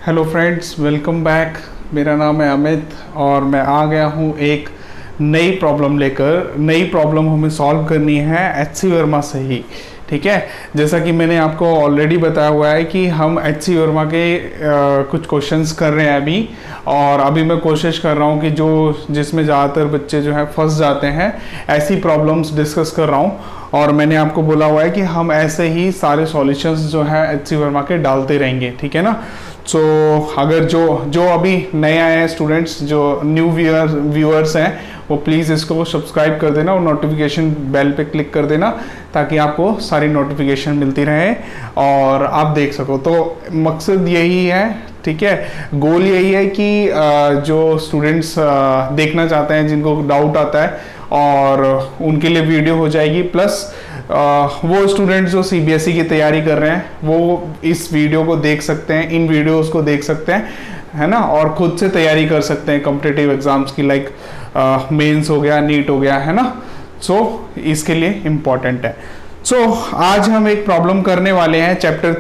Hello friends, welcome back. मेरा नाम है अमित और मैं आ गया हूँ एक नई प्रॉब्लम लेकर। नई प्रॉब्लम हमें सॉल्व करनी है एचसी वर्मा से ही, ठीक है। जैसा कि मैंने आपको ऑलरेडी बताया हुआ है कि हम एचसी वर्मा के कुछ क्वेश्चंस कर रहे हैं अभी, और अभी मैं कोशिश कर रहा हूँ कि जिसमें ज़्यादातर बच्चे जो है फंस जाते हैं, ऐसी प्रॉब्लम्स डिस्कस कर रहा हूँ। और मैंने आपको बोला हुआ है कि हम ऐसे ही सारे सॉल्यूशंस जो है एचसी वर्मा के डालते रहेंगे, ठीक है ना। सो अगर जो अभी नए आए हैं स्टूडेंट्स, जो न्यू व्यूअर्स हैं, वो प्लीज़ इसको सब्सक्राइब कर देना और नोटिफिकेशन बेल पे क्लिक कर देना, ताकि आपको सारी नोटिफिकेशन मिलती रहे और आप देख सको। तो मकसद यही है, ठीक है, गोल यही है कि जो स्टूडेंट्स देखना चाहते हैं, जिनको डाउट आता है, और उनके लिए वीडियो हो जाएगी। प्लस वो स्टूडेंट्स जो सीबीएसई की तैयारी कर रहे हैं, वो इस वीडियो को देख सकते हैं, इन वीडियोस को देख सकते हैं, है ना, और खुद से तैयारी कर सकते हैं कॉम्पिटिटिव एग्जाम्स की, लाइक मेंस हो गया, नीट हो गया, है ना। सो इसके लिए इम्पॉर्टेंट है। सो आज हम एक प्रॉब्लम करने वाले हैं चैप्टर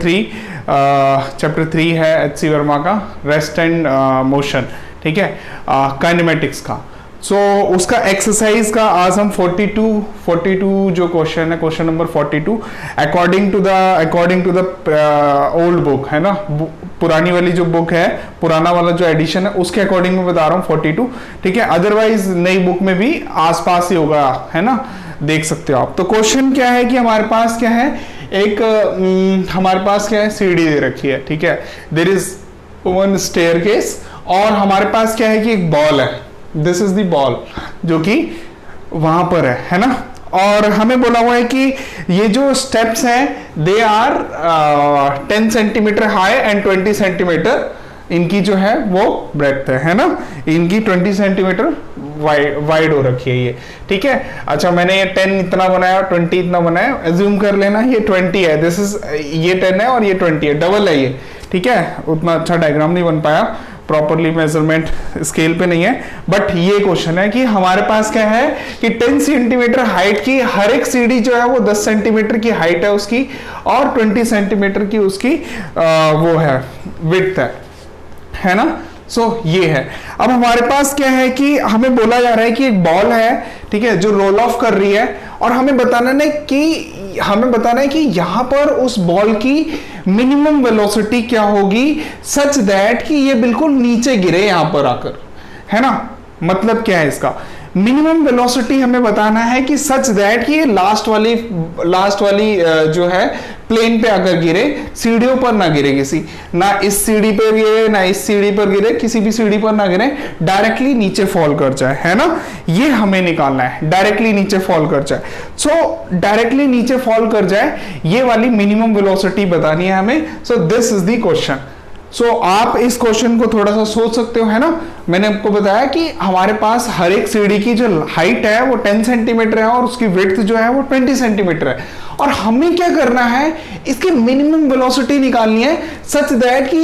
3 है एचसी वर्मा का, रेस्ट एंड मोशन, ठीक है, काइनेमेटिक्स का। सो उसका एक्सरसाइज का आज हम 42 जो क्वेश्चन है, question number 42, according to the old book, है ना, पुरानी वाली जो बुक है, पुराना वाला जो एडिशन है, उसके अकॉर्डिंग मैं बता रहा हूँ 42, ठीक है। अदरवाइज नई बुक में भी आसपास ही होगा, है ना, देख सकते हो आप। तो क्वेश्चन क्या है कि हमारे पास क्या है, हमारे पास क्या है, सीढ़ी दे रखी है, ठीक है, देयर इज वन स्टेयरकेस, और हमारे पास क्या है कि एक बॉल है, दिस इज द बॉल, जो कि वहां पर है ना। और हमें बोला हुआ है कि ये जो स्टेप्स हैं they are 10 centimetre high and 20 centimetre इनकी जो है वो ब्रेड्थ है ना, इनकी 20 सेंटीमीटर वाइड हो रखी है ये, ठीक है। अच्छा, मैंने ये 10 इतना बनाया, 20 इतना बनाया, एज्यूम कर लेना ये 20 है, दिस इज, ये 10 है और ये 20 है, डबल है ये, ठीक है। उतना अच्छा डायग्राम नहीं बन पाया प्रॉपरली, मेजरमेंट स्केल पे नहीं है, बट ये क्वेश्चन है कि हमारे पास क्या है कि 10 सेंटीमीटर हाइट की हर एक सीढ़ी जो है वो 10 सेंटीमीटर की हाइट है उसकी, और 20 सेंटीमीटर की उसकी वो है विड्थ है ना। सो ये है। अब हमारे पास क्या है कि हमें बोला जा रहा है कि एक बॉल है, ठीक है, जो रोल ऑफ कर रही है, और हमें बताना है कि यहां पर उस बॉल की मिनिमम वेलोसिटी क्या होगी, सच दैट कि ये बिल्कुल नीचे गिरे यहां पर आकर, है ना। मतलब क्या है इसका, मिनिमम वेलोसिटी हमें बताना है कि सच दैट कि ये लास्ट वाली जो है प्लेन पे आकर गिरे, सीढ़ियों पर ना गिरे, किसी ना इस सीढ़ी पर गिरे ना इस सीढ़ी पर गिरे, किसी भी सीढ़ी पर ना गिरे, डायरेक्टली नीचे फॉल कर जाए, है ना। ये हमें निकालना है, डायरेक्टली नीचे फॉल कर जाए। सो डायरेक्टली नीचे फॉल कर जाए, ये वाली मिनिमम वेलोसिटी बतानी है हमें। So this is the question. सो आप इस क्वेश्चन को थोड़ा सा सोच सकते हो, है ना। मैंने आपको बताया कि हमारे पास हर एक सीढ़ी की जो हाइट है वो 10 सेंटीमीटर है, और उसकी विड्थ जो है वो 20 सेंटीमीटर है, और हमें क्या करना है, इसकी मिनिमम वेलोसिटी निकालनी है, सच दैट कि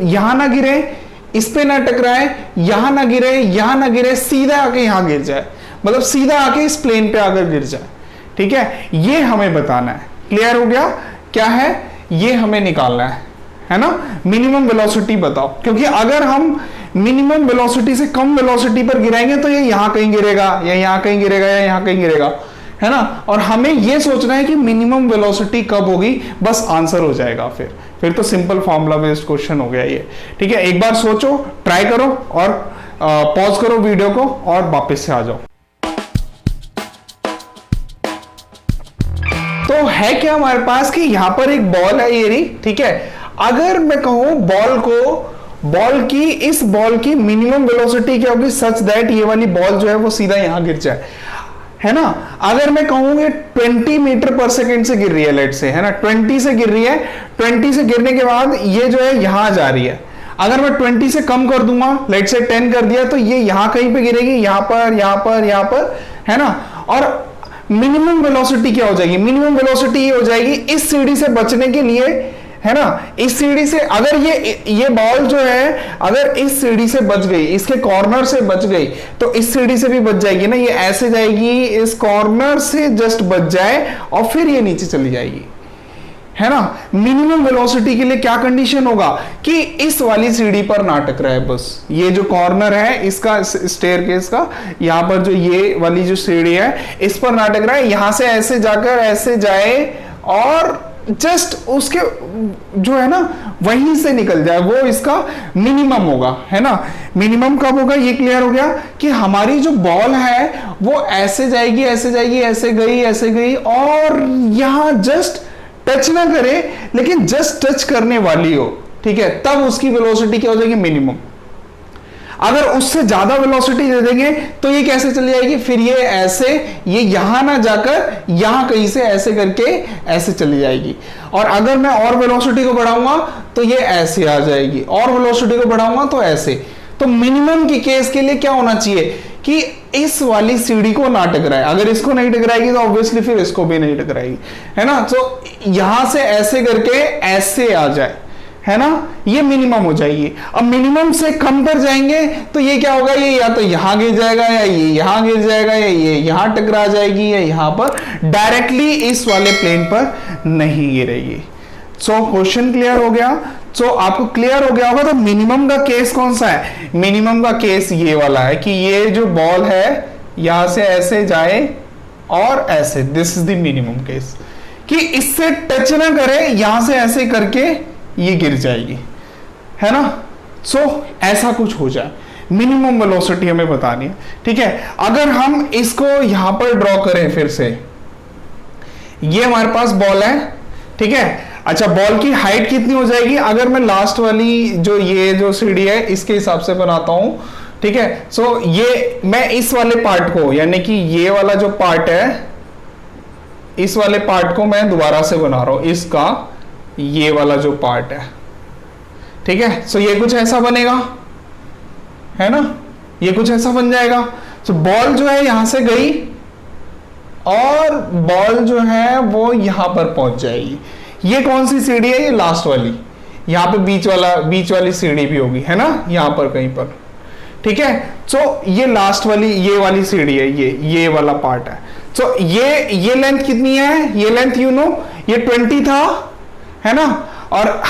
यहां ना गिरे, इस पे ना टकराए, यहां ना गिरे, यहां ना गिरे, सीधा आके यहां गिर जाए, मतलब सीधा आके इस प्लेन पे आकर गिर जाए, ठीक है। ये हमें बताना है। क्लियर हो गया, क्या है ये हमें निकालना है ना। मिनिमम वेलोसिटी बताओ, क्योंकि अगर हम मिनिमम वेलोसिटी से कम वेलोसिटी पर गिराएंगे तो ये यहां कहीं गिरेगा, या यहां कहीं गिरेगा, या यहां कहीं गिरेगा, है ना। और हमें ये सोचना है कि मिनिमम वेलोसिटी कब होगी, बस आंसर हो जाएगा। फिर तो सिंपल फॉर्मूला बेस्ड क्वेश्चन हो गया ये, ठीक है। एक बार सोचो, ट्राई करो, और पॉज करो वीडियो को और वापस से आ जाओ। तो है क्या हमारे पास कि यहां पर एक बॉल है ये रही, ठीक है। अगर मैं कहूं इस बॉल की मिनिमम वेलोसिटी क्या होगी, सच दैट ये वाली बॉल जो है वो सीधा यहां गिर जाए, है ना। अगर मैं कहूं ये 20 मीटर पर सेकेंड से गिर रही है, लेट से, है ना, 20 से गिर रही है, 20 से गिरने के बाद ये जो है यहां जा रही है। अगर मैं 20 से कम कर दूंगा, लेट से 10 कर दिया, तो ये यहां कहीं पे गिरेगी, यहां पर, है ना। और मिनिमम वेलोसिटी क्या हो जाएगी, मिनिमम वेलोसिटी ये हो जाएगी इस सीढ़ी से बचने के लिए, है ना। इस सीढ़ी से अगर ये बॉल जो है अगर इस सीढ़ी से बच गई, इसके कॉर्नर से बच गई, तो इस सीढ़ी से भी बच जाएगी ना, ये ऐसे जाएगी, इस कॉर्नर से जस्ट बच जाए और फिर ये नीचे चली जाएगी, है ना। मिनिमम वेलोसिटी के लिए क्या कंडीशन होगा कि इस वाली सीढ़ी पर ना टकराए, बस ये जो कॉर्नर है इसका स्टेयरकेस का, यहां पर जो ये वाली जो सीढ़ी है इस पर ना टकराए, यहां से ऐसे जाकर ऐसे जाए और जस्ट उसके जो है ना वहीं से निकल जाए, वो इसका मिनिमम होगा, है ना। मिनिमम कब होगा, ये क्लियर हो गया कि हमारी जो बॉल है वो ऐसे जाएगी ऐसे जाएगी, ऐसे गई और यहां जस्ट टच ना करे लेकिन जस्ट टच करने वाली हो, ठीक है, तब उसकी वेलोसिटी क्या हो जाएगी, मिनिमम। अगर उससे ज्यादा वेलोसिटी दे देंगे तो ये कैसे चली जाएगी, फिर ये ऐसे, ये यहां ना जाकर यहां कहीं से ऐसे करके ऐसे चली जाएगी। और अगर मैं और वेलोसिटी को बढ़ाऊंगा तो ये ऐसे आ जाएगी, और वेलोसिटी को बढ़ाऊंगा तो ऐसे। तो मिनिमम की केस के लिए क्या होना चाहिए कि इस वाली सीढ़ी को ना टकराए, अगर इसको नहीं टकराएगी तो ऑब्वियसली फिर इसको भी नहीं टकराएगी, है ना। तो यहां से ऐसे करके ऐसे आ जाए, है ना, ये मिनिमम हो जाएगी। अब मिनिमम से कम पर जाएंगे तो ये क्या होगा, ये या तो यहां गिर जाएगा या ये यहां गिर जाएगा या ये यहां टकरा जाएगी या यहां पर, डायरेक्टली इस वाले प्लेन पर नहीं गिरेगी। सो क्वेश्चन क्लियर हो गया। सो आपको क्लियर हो गया होगा। तो मिनिमम का केस कौन सा है, मिनिमम का केस ये वाला है कि ये जो बॉल है यहां से ऐसे जाए और ऐसे, this is the minimum case, कि इससे टच ना करे, यहां से ऐसे करके ये गिर जाएगी, है ना। सो ऐसा कुछ हो जाए, मिनिमम वेलोसिटी हमें बतानी है, ठीक है। अगर हम इसको यहां पर ड्रॉ करें फिर से, ये हमारे पास बॉल है, ठीक है। अच्छा, बॉल की हाइट कितनी हो जाएगी, अगर मैं लास्ट वाली जो ये जो सीढ़ी है इसके हिसाब से बनाता हूं, ठीक है। सो ये मैं इस वाले पार्ट को, यानी कि ये वाला जो पार्ट है, इस वाले पार्ट को मैं दोबारा से बना रहा हूं, इसका ये वाला जो पार्ट है, ठीक है। सो ये कुछ ऐसा बनेगा, है ना, ये कुछ ऐसा बन जाएगा। सो बॉल जो है यहां से गई और बॉल जो है वो यहां पर पहुंच जाएगी। ये कौन सी सीढ़ी है, ये लास्ट वाली, यहां पे बीच वाली सीढ़ी भी होगी, है ना, यहां पर कहीं पर, ठीक है। सो ये लास्ट वाली, ये वाली सीढ़ी है, ये वाला पार्ट है। सो ये लेंथ कितनी है, ये लेंथ यू नो ये 20 था, है ना, और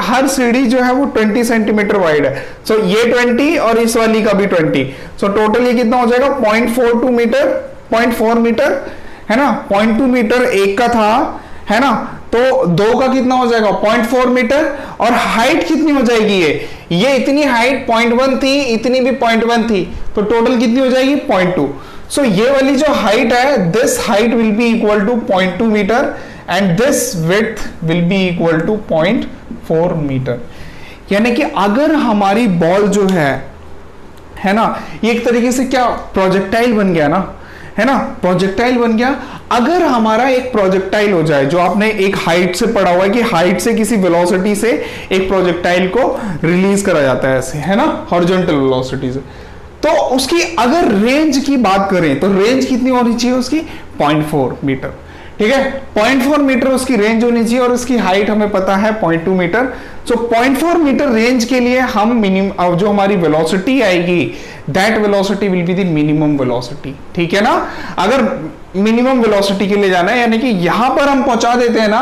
हर सीढ़ी जो है वो 20 सेंटीमीटर वाइड है। सो ये 20 और इस वाली का भी 20, सो टोटल ये कितना हो जाएगा, 0.42 मीटर, 0.4 मीटर, है ना। 0.2 मीटर एक का था, है ना, तो दो का कितना हो जाएगा, 0.4 मीटर। और हाइट कितनी हो जाएगी, ये इतनी हाइट 0.1 थी, इतनी भी 0.1 थी, तो टोटल कितनी हो जाएगी, 0.2। सो ये वाली जो हाइट है, this height will be equal to 0.2 metre and this width will be equal to 0.4 metre. यानी कि अगर हमारी बॉल जो है ना, ये एक तरीके से क्या प्रोजेक्टाइल बन गया ना, है ना, प्रोजेक्टाइल बन गया। अगर हमारा एक प्रोजेक्टाइल हो जाए, जो आपने एक हाइट से पढ़ा हुआ है कि हाइट से किसी वेलोसिटी से एक प्रोजेक्टाइल को रिलीज करा जाता है ऐसे, है ना, हॉरिजॉन्टल वेलोसिटी से, तो उसकी अगर रेंज की बात करें तो रेंज कितनी होनी चाहिए उसकी, 0.4 मीटर, ठीक है। 0.4 मीटर उसकी रेंज होनी चाहिए और उसकी हाइट हमें पता है 0.2 मीटर। सो 0.4 मीटर रेंज के लिए हम मिनिमम जो हमारी वेलोसिटी आएगी, that velocity will be the minimum velocity, ठीक है ना। अगर मिनिमम वेलोसिटी के लिए जाना है, यानी कि यहां पर हम पहुंचा देते हैं ना,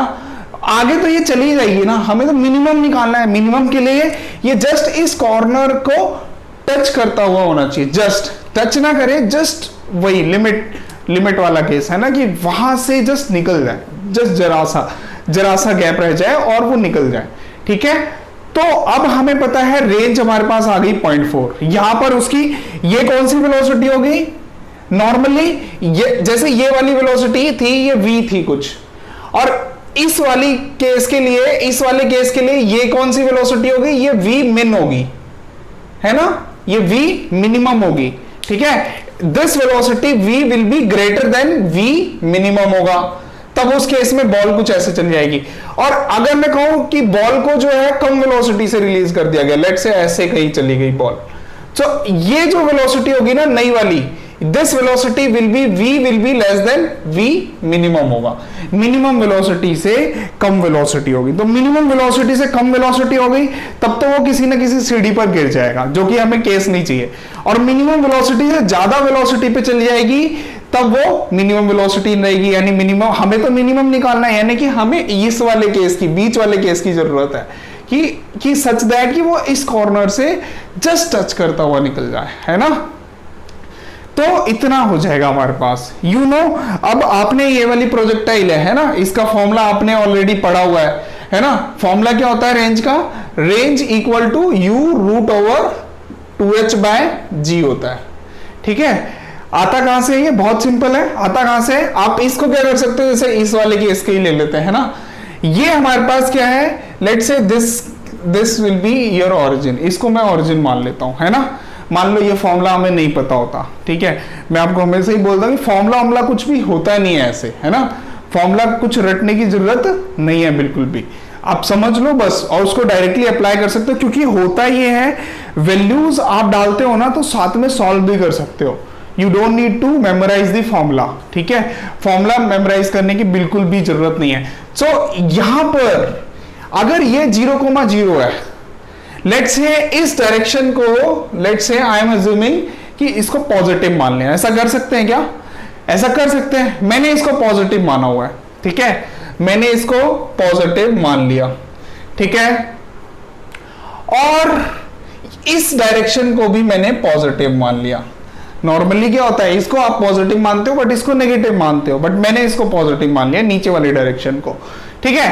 आगे तो ये चली जाएगी ना, हमें तो मिनिमम निकालना है। मिनिमम के लिए ये जस्ट इस कॉर्नर को टच करता हुआ होना चाहिए, जस्ट टच ना करे, जस्ट वही लिमिट वाला केस है ना, कि वहां से जस्ट निकल जाए, जस्ट जरा सा गैप रह जाए और वो निकल जाए, ठीक है। तो अब हमें पता है रेंज हमारे पास आ गई 0.4। यहां पर उसकी ये कौन सी वेलोसिटी हो गई, नॉर्मली ये जैसे ये वाली वेलोसिटी थी, ये v थी कुछ, और इस वाली केस के लिए, इस वाले केस के लिए ये कौन सी वेलोसिटी होगी, ये v min होगी, है ना, ये v मिनिमम होगी, ठीक है। This velocity v will be greater than v minimum होगा, तब उस केस में बॉल कुछ ऐसे चली जाएगी। और अगर मैं कहूं कि बॉल को जो है कम वेलोसिटी से रिलीज कर दिया गया, लेट से ऐसे कहीं चली गई बॉल, तो ये जो वेलोसिटी होगी ना नई वाली, this velocity will be v will be less than v minimum होगा, मिनिमम वेलोसिटी से कम वेलोसिटी होगी। तो मिनिमम वेलोसिटी से कम वेलोसिटी हो गई तब तो वो किसी ना किसी सीढ़ी पर गिर जाएगा, जो कि हमें केस नहीं चाहिए। और मिनिमम वेलोसिटी से ज्यादा वेलोसिटी पे चली जाएगी तब वो मिनिमम वेलोसिटी रहेगी, यानी मिनिमम, हमें तो मिनिमम निकालना है, यानी कि हमें इस वाले केस की, बीच वाले केस की जरूरत है कि सच दैट कि वो इस कॉर्नर से जस्ट टच करता हुआ निकल जाए, है ना। तो इतना हो जाएगा हमारे पास, यू नो। अब आपने ये वाली प्रोजेक्टाइल है ना, इसका फॉर्मूला आपने ऑलरेडी पढ़ा हुआ है ना। फॉर्मूला क्या होता है रेंज का? Range equal to u root over 2h by g होता है, ठीक है। आता कहां से? ये बहुत सिंपल है। आता कहां से? आप इसको क्या कर सकते हो, जैसे इस वाले की इसके ही ले लेते हैं ना। ये हमारे पास क्या है, let's say this will be your origin, इसको मैं ओरिजिन मान लेता हूं, है ना। मान लो ये फॉर्मूला हमें नहीं पता होता, ठीक है। मैं आपको हमेशा ही बोलता हूं कि फॉर्मूला कुछ भी होता नहीं है ऐसे, है ना। फॉर्मूला कुछ रटने की जरूरत नहीं है बिल्कुल भी, आप समझ लो बस, और उसको डायरेक्टली अप्लाई कर सकते हो, क्योंकि होता ये है वैल्यूज आप डालते हो ना तो साथ में सॉल्व भी कर सकते हो। You don't need to memorise the formula, ठीक है। फॉर्मूला मेमोराइज करने की बिल्कुल भी जरूरत नहीं है। सो यहां पर अगर ये 0,0 है, लेट्स से इस डायरेक्शन को, let's say I am assuming कि इसको पॉजिटिव मान लें, ऐसा कर सकते हैं क्या? ऐसा कर सकते हैं। मैंने इसको पॉजिटिव माना हुआ है, ठीक है, मैंने इसको पॉजिटिव मान लिया, ठीक है। और इस डायरेक्शन को भी मैंने पॉजिटिव मान लिया। नॉर्मली क्या होता है, इसको आप पॉजिटिव मानते हो बट इसको नेगेटिव मानते हो, बट मैंने इसको पॉजिटिव मान लिया, नीचे वाली डायरेक्शन को, ठीक है।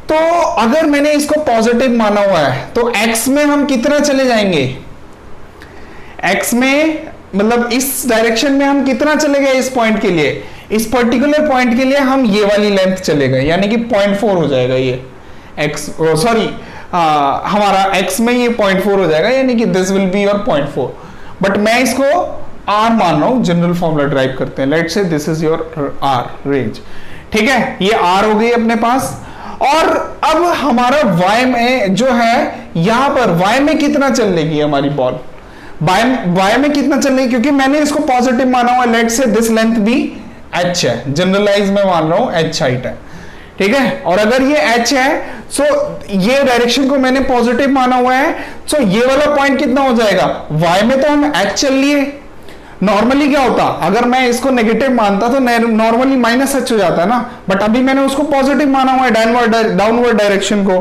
तो अगर मैंने इसको पॉजिटिव माना हुआ है तो एक्स में हम कितना चले जाएंगे? एक्स में मतलब इस डायरेक्शन में हम कितना चले गए इस पॉइंट के लिए? इस पर्टिकुलर पॉइंट के लिए हम ये वाली लेंथ चले गए, यानी कि 0.4 हो जाएगा ये एक्स, सॉरी हमारा एक्स में ये 0.4 हो जाएगा, यानी कि this will be your 0.4। But मैं इसको आर मान रहा हूं, जनरल फॉर्मूला ड्राइव करते हैं, let's say this is your R range, ठीक है। ये आर हो गई अपने पास। और अब हमारा y में जो है, यहां पर y में कितना चल लेगी हमारी बॉल? y में कितना चल लेगी, क्योंकि मैंने इसको पॉजिटिव माना हुआ है, लेट्स से दिस लेंथ भी h है, जनरलाइज में मान रहा हूं h हाइट है, ठीक है। और अगर ये h है, सो ये डायरेक्शन को मैंने पॉजिटिव माना हुआ है, सो ये वाला पॉइंट कितना हो जाएगा? y में तो हम h चल लिए। नॉर्मली क्या होता, अगर मैं इसको नेगेटिव मानता तो नॉर्मली -h हो जाता है ना, बट अभी मैंने उसको पॉजिटिव माना हुआ है, डाउनवर्ड डायरेक्शन को,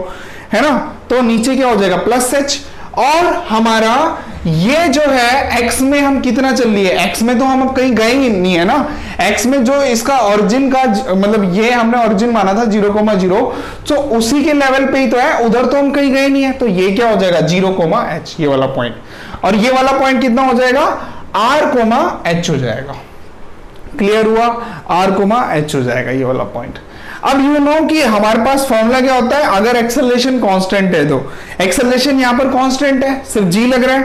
है ना। तो नीचे क्या हो जाएगा? +h। और हमारा ये जो है x में हम कितना चल लिए? x में तो हम अब कहीं गए ही नहीं है ना। x में जो इसका ओरिजिन का मतलब ये हमने ओरिजिन माना था 0,0, तो उसी के लेवल पे ही तो है, उधर तो हम कहीं गए नहीं है। तो ये क्या हो जाएगा? 0,h, ये वाला पॉइंट। और ये वाला पॉइंट कितना हो जाएगा? r,h हो जाएगा। क्लियर हुआ? r,h हो जाएगा ये वाला पॉइंट। अब यू नो कि हमारे पास फॉर्मूला क्या होता है, अगर एक्सेलरेशन कांस्टेंट है तो एक्सेलरेशन यहां पर कांस्टेंट है, सिर्फ g लग रहा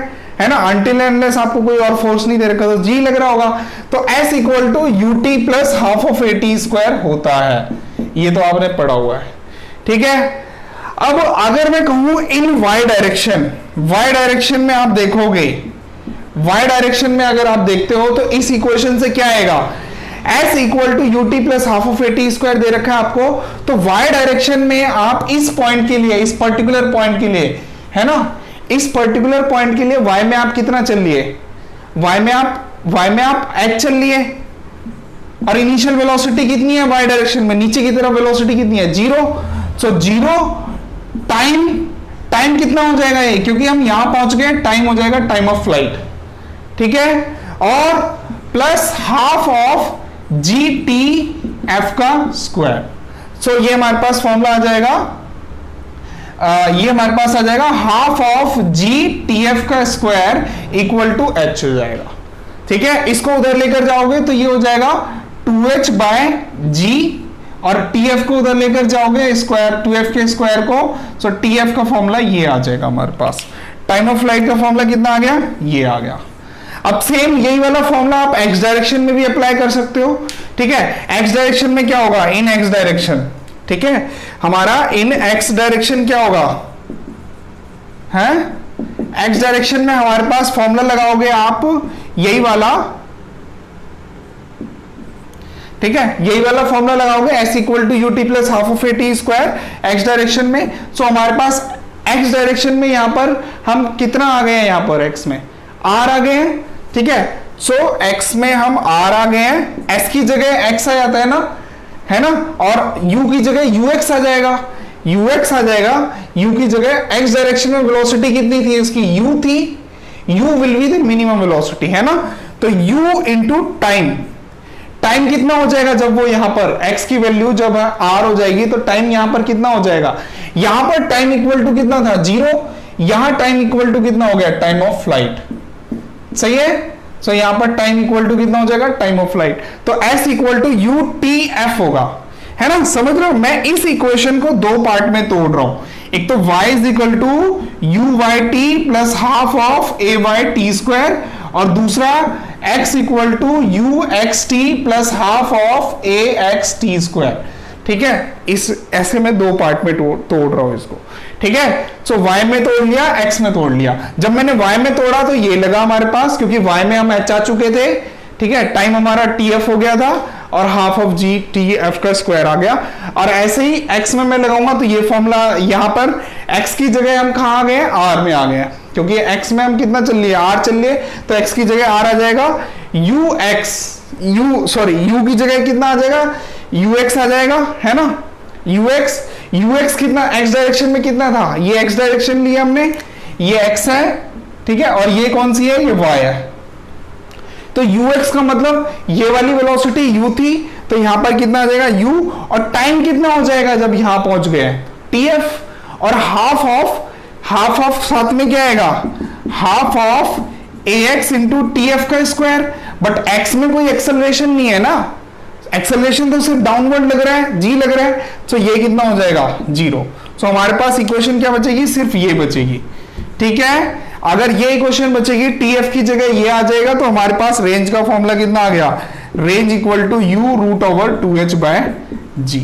है ना, अनटिल अनलेस आपको कोई और फोर्स नहीं दे रखा तो g लग रहा होगा। तो s equal to ut plus half of at square होता है, ये तो आपने पढ़ा हुआ है, ठीक है। अब अगर मैं कहूं इन y डायरेक्शन में आप देखोगे, y डायरेक्शन में अगर आप देखते हो तो इस इक्वेशन से क्या आएगा? s equal to ut plus half of at square दे रखा है आपको। तो y डायरेक्शन में आप इस पॉइंट के लिए, इस पर्टिकुलर पॉइंट के लिए, है ना, इस पर्टिकुलर पॉइंट के लिए y में आप कितना चल लिए? y में आप h चल लिए। और इनिशियल वेलोसिटी कितनी है y डायरेक्शन में? नीचे की तरफ वेलोसिटी कितनी है? 0। सो 0 टाइम कितना हो जाएगा ये? क्योंकि हम यहां पहुंच गए, टाइम हो जाएगा टाइम ऑफ फ्लाइट, ठीक है। और प्लस हाफ ऑफ GTF का स्क्वायर। सो ये हमारे पास फॉर्मूला आ जाएगा, ये हमारे पास आ जाएगा हाफ ऑफ GTF का स्क्वायर इक्वल टू h हो जाएगा, ठीक है। इसको उधर लेकर जाओगे तो ये हो जाएगा 2h बाय g, और TF को उधर लेकर जाओगे स्क्वायर, 2f के स्क्वायर को, सो TF का फॉर्मूला ये आ जाएगा हमारे पास। टाइम ऑफ फ्लाइट का फॉर्मूला कितना आ गया? ये आ गया। अब सेम यही वाला फॉर्मूला आप x डायरेक्शन में भी अप्लाई कर सकते हो, ठीक है। x डायरेक्शन में क्या होगा? इन x डायरेक्शन, ठीक है, हमारा इन x डायरेक्शन क्या होगा? है x डायरेक्शन में हमारे पास फॉर्मूला लगाओगे आप यही वाला, ठीक है, यही वाला फॉर्मूला लगाओगे s equal to ut plus half of at square x direction में। सो हमारे पास x डायरेक्शन में यहां पर हम कितना आ गए हैं? यहां पर x में r आ गए हैं, ठीक है। सो x में हम r आ गए हैं, s की जगह x आ जाता है ना, और u की जगह ux आ जाएगा, ux आ जाएगा, u की जगह x डायरेक्शन में वेलोसिटी कितनी थी इसकी, u थी, u will be the minimum velocity, है ना। तो u इंटू टाइम, टाइम कितना हो जाएगा जब वो यहां पर x की वैल्यू जब r हो जाएगी तो टाइम यहां पर कितना हो जाएगा, यहां पर टाइम इक्वल टू कितना था 0, यहां टाइम इक्वल टू कितना हो गया टाइम ऑफ फ्लाइट, सही है। सो यहां पर टाइम इक्वल टू कितना हो जाएगा टाइम ऑफ फ्लाइट, तो s equal to u t f होगा, है ना, समझ रहे हो। मैं इस इक्वेशन को दो पार्ट में तोड़ रहा हूं, एक तो y is equal to u y t plus half of a y t square, और दूसरा x equal to u x t plus half of a x t square, ठीक है। इस ऐसे में दो पार्ट में तोड़ रहा हूं इसको, ठीक है। सो y में तोड़ लिया, x में तोड़ लिया। जब मैंने y में तोड़ा तो ये लगा हमारे पास, क्योंकि y में हम h आ चुके थे, ठीक है, टाइम हमारा tf हो गया था और half of G T F का स्क्वायर आ गया। और ऐसे ही x में मैं लगाऊंगा तो ये फॉर्मूला यहां पर x की जगह हम कहां आ गए, r में आ गए, क्योंकि x में हम कितना चल लिए, r चल लिए, तो x की जगह r आ जाएगा, u की जगह कितना आ जाएगा, ux आ जाएगा, है ना, ux कितना x डायरेक्शन में कितना था, ये x डायरेक्शन लिया हमने, ये x है, ठीक है, और ये कौन सी है, ये y है। तो ux का मतलब ये वाली वेलोसिटी u थी, तो यहां पर कितना आ जाएगा u, और टाइम कितना हो जाएगा जब यहां पहुंच गए tf, और हाफ ऑफ साथ में क्या आएगा, half of ax into tf का स्क्वायर। बट x में कोई एक्सेलरेशन नहीं है ना, एक्सेलरेशन तो सिर्फ डाउनवर्ड लग रहा है, g लग रहा है, तो ये कितना हो जाएगा 0। सो हमारे पास इक्वेशन क्या बचेगी, सिर्फ ये बचेगी, ठीक है। अगर ये इक्वेशन बचेगी, tf की जगह ये आ जाएगा, तो हमारे पास रेंज का फॉर्मूला कितना आ गया, range equal to u root over 2h by g।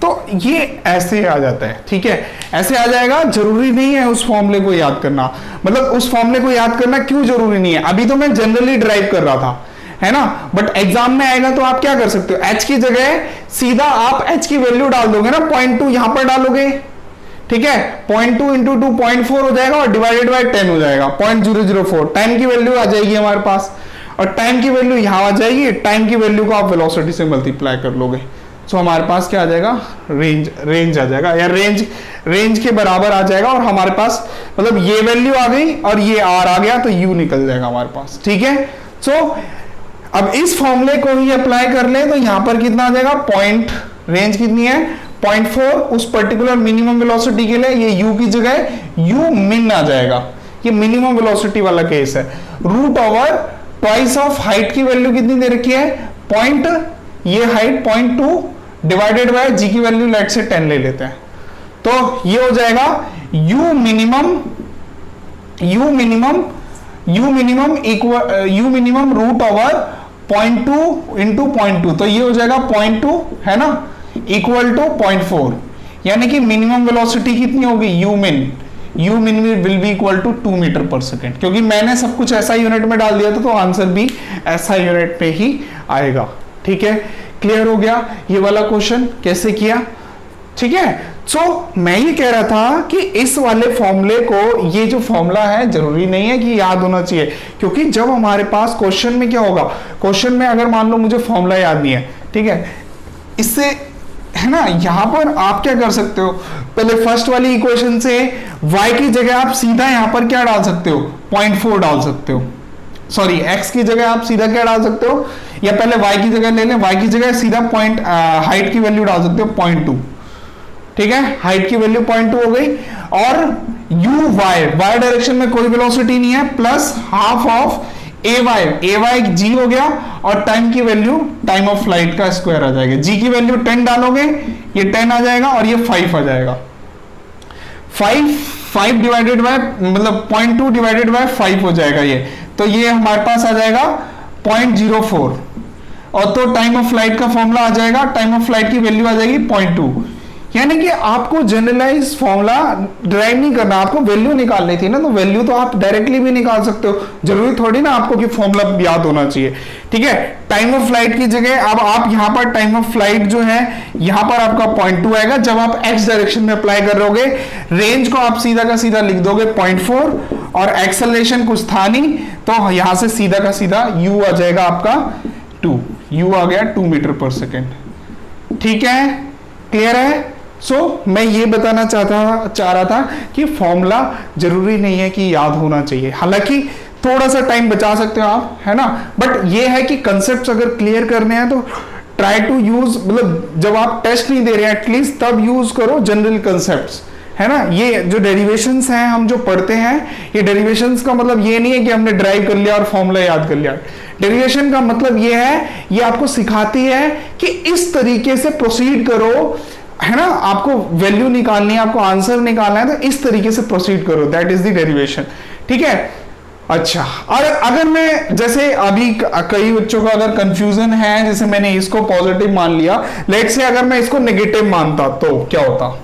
तो ये ऐसे आ जाता है, ठीक है, ऐसे आ जाएगा। जरूरी नहीं है उस फॉर्मूले को याद करना, मतलब उस फॉर्मूले को याद करना क्यों जरूरी नहीं है, अभी तो मैं जनरली ड्राइव कर रहा था, है ना, बट एग्जाम में आएगा तो आप क्या कर सकते हो, h की जगह सीधा आप h की वैल्यू डाल दोगे ना, 0.2 यहां पर डालोगे, ठीक है, 0.2 इंटू 2 0.4 हो जाएगा, और डिवाइडेड बाय 10 हो जाएगा 0.004, टाइम की वैल्यू आ जाएगी हमारे पास, और टाइम की वैल्यू यहां आ जाएगी, टाइम की वैल्यू को आप वेलोसिटी से मल्टीप्लाई कर लोगे, सो हमारे पास क्या आ जाएगा, रेंज आ जाएगा, या रेंज के बराबर आ जाएगा, और हमारे पास मतलब ये वैल्यू आ गई और ये r आ गया, तो u निकल जाएगा हमारे पास, ठीक है। सो अब इस फॉर्मूले को ही अप्लाई कर ले, तो यहां पर कितना आ जाएगा, पॉइंट, रेंज कितनी है 0.4, उस पर्टिकुलर मिनिमम वेलोसिटी के लिए ये u की जगह u min आ जाएगा, ये मिनिमम वेलोसिटी वाला केस है। Root over twice of height की वैल्यू कितनी दे रखी है, पॉइंट, ये हाइट 0.2 डिवाइडेड बाय g की वैल्यू लेट से 10 ले लेते हैं, तो ये हो जाएगा u minimum root over 0.2 into 0.2, तो ये हो जाएगा 0.2, है ना, इक्वल टू 0.4, यानी कि मिनिमम वेलोसिटी कितनी होगी, u min will be equal to 2 metre पर सेकेंड, क्योंकि मैंने सब कुछ ऐसा यूनिट में डाल दिया था, तो आंसर भी ऐसा यूनिट पे ही आएगा, ठीक है। क्लियर हो गया ये वाला क्वेश्चन कैसे किया, ठीक है। सो मैं ये कह रहा था कि इस वाले फॉर्मूले को, ये जो फॉर्मूला है जरूरी नहीं है कि याद होना चाहिए, क्योंकि जब हमारे पास क्वेश्चन में क्या होगा, क्वेश्चन में अगर मान लो मुझे फॉर्मूला याद नहीं है, ठीक है, इससे, है ना, यहां पर आप क्या कर सकते हो, पहले फर्स्ट वाली इक्वेशन से y की जगह आप सीधा यहां पर क्या डाल सकते हो, 0.4 डाल सकते हो, सॉरी x की जगह आप सीधा क्या डाल सकते हो, या पहले y की जगह ले लें, y की जगह सीधा हाइट की वैल्यू डाल सकते हो 0.2, ठीक है, हाइट की वैल्यू 0.2 हो गई, और y डायरेक्शन में कोई वेलोसिटी नहीं है, plus half of ay g हो गया, और टाइम की वैल्यू टाइम ऑफ फ्लाइट का स्क्वायर आ जाएगा, g की वैल्यू 10 डालोगे, ये 10 आ जाएगा, और ये 5 आ जाएगा, 5 डिवाइडेड बाय, मतलब 0.2 डिवाइडेड बाय 5 हो जाएगा ये, तो ये हमारे पास आ जाएगा 0.04, और तो टाइम ऑफ फ्लाइट का फॉर्मूला आ जाएगा, टाइम ऑफ फ्लाइट की वैल्यू आ जाएगी 0.2, यानी कि आपको जनरलाइज फॉर्मूला ड्राइव नहीं करना, आपको वैल्यू निकालनी थी ना, तो वैल्यू तो आप डायरेक्टली भी निकाल सकते हो, जरूरी थोड़ी ना आपको कि फॉर्मूला याद होना चाहिए, ठीक है। टाइम ऑफ फ्लाइट की जगह अब आप यहां पर टाइम ऑफ फ्लाइट जो है यहां पर आपका 0.2 आएगा, जब आप x डायरेक्शन में अप्लाई कर रहोगे, रेंज को आप सीधा का सीधा लिख दोगे 0.4, और एक्सेलरेशन कुछ था नहीं, तो यहां से सीधा का सीधा u आ जाएगा आपका 2, u आ गया 2 मीटर पर सेकेंड। ठीक है, क्लियर है? मैं ये बताना चाह रहा था कि फॉर्मूला जरूरी नहीं है कि याद होना चाहिए, हालांकि थोड़ा सा टाइम बचा सकते हो आप, है ना, बट ये है कि कंसेप्ट अगर क्लियर करने हैं तो ट्राई टू यूज, मतलब जब आप टेस्ट नहीं दे रहे हैं एटलीस्ट तब यूज करो जनरल कंसेप्ट्स, है ना। ये जो डेरिवेशंस हैं हम जो पढ़ते हैं, ये डेरिवेशंस का मतलब ये नहीं है कि हमने ड्राइव कर लिया और फॉर्मूला याद कर लिया। डेरिवेशन का मतलब ये है, ये आपको सिखाती है कि इस तरीके से प्रोसीड करो, है ना, आपको वैल्यू निकालनी है, आपको आंसर निकालना है, तो इस तरीके से प्रोसीड करो, दैट इज द डेरिवेशन। ठीक है, अच्छा, और अगर मैं जैसे अभी कई बच्चों का अगर कंफ्यूजन है, जैसे मैंने इसको पॉजिटिव मान लिया, लेट्स से अगर मैं इसको नेगेटिव मानता तो क्या होता,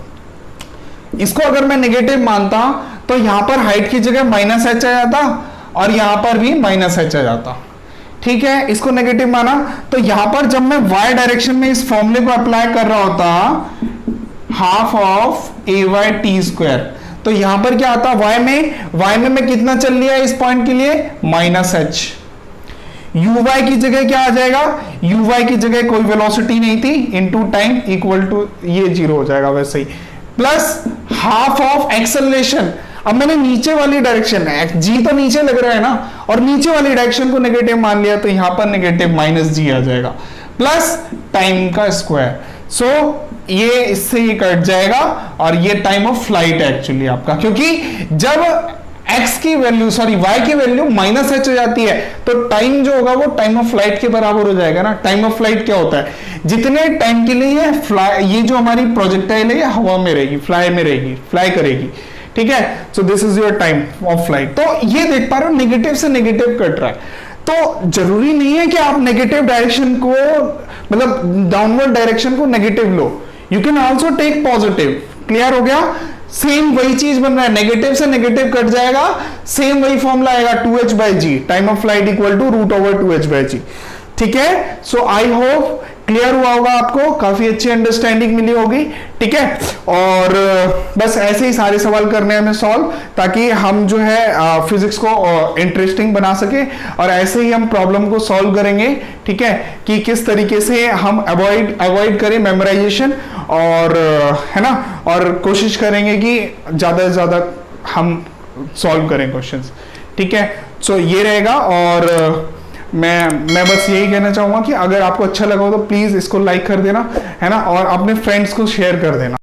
इसको अगर मैं नेगेटिव मानता तो यहां पर हाइट की जगह -h आ जाता और यहां पर भी -h आ जाता। ठीक है, इसको नेगेटिव माना तो यहां पर जब मैं y डायरेक्शन में इस फॉर्मूले को अप्लाई कर रहा होता, हाफ ऑफ ay/t², तो यहां पर क्या आता, y में मैं कितना चल लिया इस पॉइंट के लिए, -h। uy की जगह क्या आ जाएगा, uy की जगह कोई वेलोसिटी नहीं थी, इनटू टाइम इक्वल टू ये 0 हो जाएगा वैसे ही, प्लस हाफ ऑफ एक्सेलरेशन। अब मैंने नीचे वाली डायरेक्शन, जी तो नीचे लग रहा है ना, और नीचे वाली डायरेक्शन को नेगेटिव मान लिया तो यहां पर नेगेटिव -g आ जाएगा, प्लस टाइम का स्क्वायर। ये इससे ये कट जाएगा और ये टाइम ऑफ फ्लाइट है एक्चुअली आपका, क्योंकि जब x की वैल्यू y की वैल्यू -h हो जाती है तो टाइम जो होगा वो टाइम ऑफ फ्लाइट के बराबर हो जाएगा ना। टाइम ऑफ फ्लाइट क्या होता है, जितने टाइम के लिए ये जो हमारी प्रोजेक्टाइल है ये हवा में रहेगी, फ्लाई करेगी। ठीक है, सो this is your time of flight. तो ये देख पा रहे हो नेगेटिव से नेगेटिव कट रहा है, तो जरूरी नहीं है कि आप नेगेटिव डायरेक्शन को, मतलब डाउनवर्ड डायरेक्शन को नेगेटिव लो, you can also take positive. Clear हो गया? सेम वही चीज बन रहा है, नेगेटिव से नेगेटिव कट जाएगा, सेम वही फॉर्मूला आएगा 2h/g, time of flight equal to √2h/g। ठीक है, सो आई होप क्लियर हुआ होगा आपको, काफी अच्छी अंडरस्टैंडिंग मिली होगी। ठीक है, और बस ऐसे ही सारे सवाल करने हैं हमें सॉल्व, ताकि हम जो है फिजिक्स को इंटरेस्टिंग बना सके, और ऐसे ही हम प्रॉब्लम को सॉल्व करेंगे। ठीक है, कि किस तरीके से हम अवॉइड करें मेमोराइजेशन, और है ना, और कोशिश करेंगे कि ज्यादा से ज्यादा हम सॉल्व करें क्वेश्चंस। ठीक है, सो ये रहेगा, और मैं बस यही कहना चाहूंगा कि अगर आपको अच्छा लगा हो तो प्लीज इसको लाइक कर देना, है ना, और अपने फ्रेंड्स को शेयर कर देना।